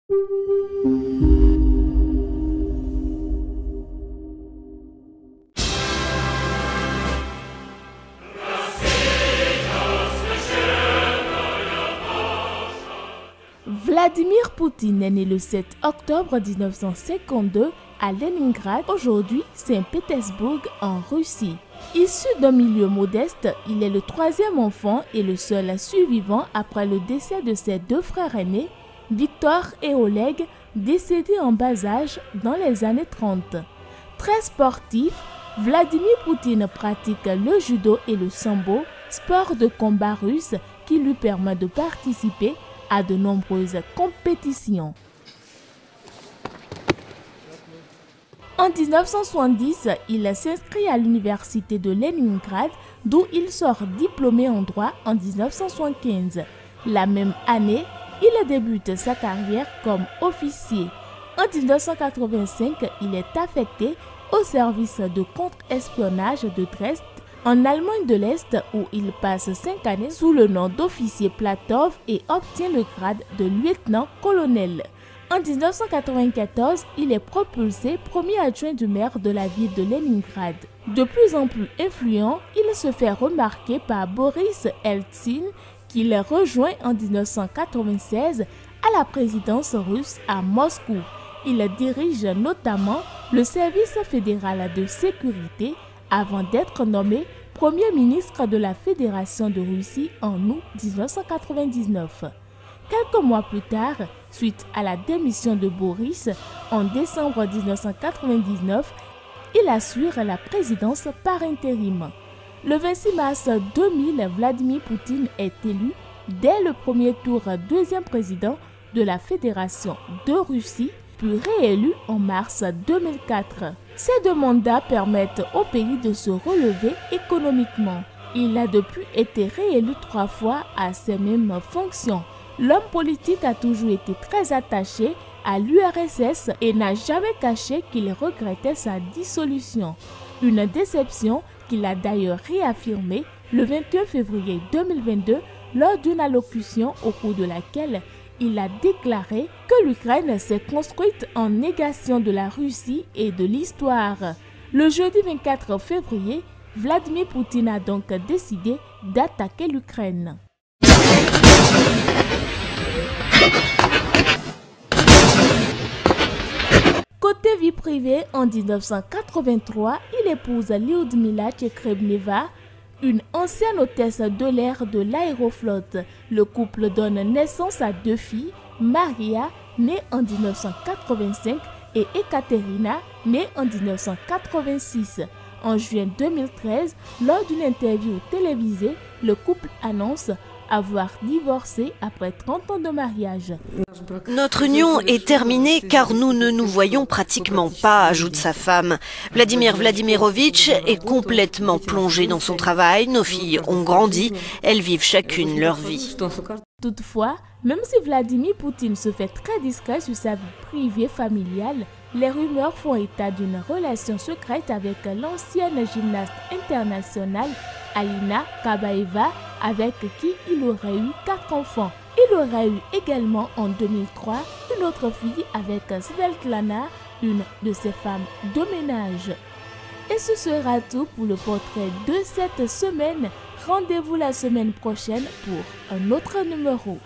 Vladimir Poutine est né le 7 octobre 1952 à Leningrad, aujourd'hui Saint-Pétersbourg en Russie. Issu d'un milieu modeste, il est le troisième enfant et le seul survivant après le décès de ses deux frères aînés, Victor et Oleg, décédés en bas âge dans les années 30. Très sportif, Vladimir Poutine pratique le judo et le sambo, sport de combat russe qui lui permet de participer à de nombreuses compétitions. En 1970, il s'inscrit à l'université de Leningrad, d'où il sort diplômé en droit en 1975. La même année, il débute sa carrière comme officier. En 1985, il est affecté au service de contre-espionnage de Dresde, en Allemagne de l'Est, où il passe 5 années sous le nom d'officier Platov et obtient le grade de lieutenant-colonel. En 1994, il est propulsé premier adjoint du maire de la ville de Leningrad. De plus en plus influent, il se fait remarquer par Boris Eltsine, qu'il rejoint en 1996 à la présidence russe à Moscou. Il dirige notamment le service fédéral de sécurité avant d'être nommé Premier ministre de la Fédération de Russie en août 1999. Quelques mois plus tard, suite à la démission de Boris en décembre 1999, il assure la présidence par intérim. Le 26 mars 2000, Vladimir Poutine est élu dès le premier tour deuxième président de la Fédération de Russie, puis réélu en mars 2004. Ces deux mandats permettent au pays de se relever économiquement. Il a depuis été réélu 3 fois à ces mêmes fonctions. L'homme politique a toujours été très attaché à l'URSS et n'a jamais caché qu'il regrettait sa dissolution. Une déception qu'il a d'ailleurs réaffirmée le 21 février 2022 lors d'une allocution au cours de laquelle il a déclaré que l'Ukraine s'est construite en négation de la Russie et de l'histoire. Le jeudi 24 février, Vladimir Poutine a donc décidé d'attaquer l'Ukraine. Côté vie privée, en 1983, il épouse Lyudmila Tchekrebneva, une ancienne hôtesse de l'air de l'aéroflotte. Le couple donne naissance à 2 filles, Maria, née en 1985, et Ekaterina, née en 1986. En juin 2013, lors d'une interview télévisée, le couple annonce avoir divorcé après 30 ans de mariage. Notre union est terminée car nous ne nous voyons pratiquement pas, ajoute sa femme. Vladimir Vladimirovitch est complètement plongé dans son travail. Nos filles ont grandi, elles vivent chacune leur vie. Toutefois, même si Vladimir Poutine se fait très discret sur sa vie privée familiale, les rumeurs font état d'une relation secrète avec l'ancienne gymnaste internationale Alina Kabaeva, avec qui il aurait eu 4 enfants. Il aurait eu également en 2003 une autre fille avec Svetlana, une de ses femmes de ménage. Et ce sera tout pour le portrait de cette semaine. Rendez-vous la semaine prochaine pour un autre numéro.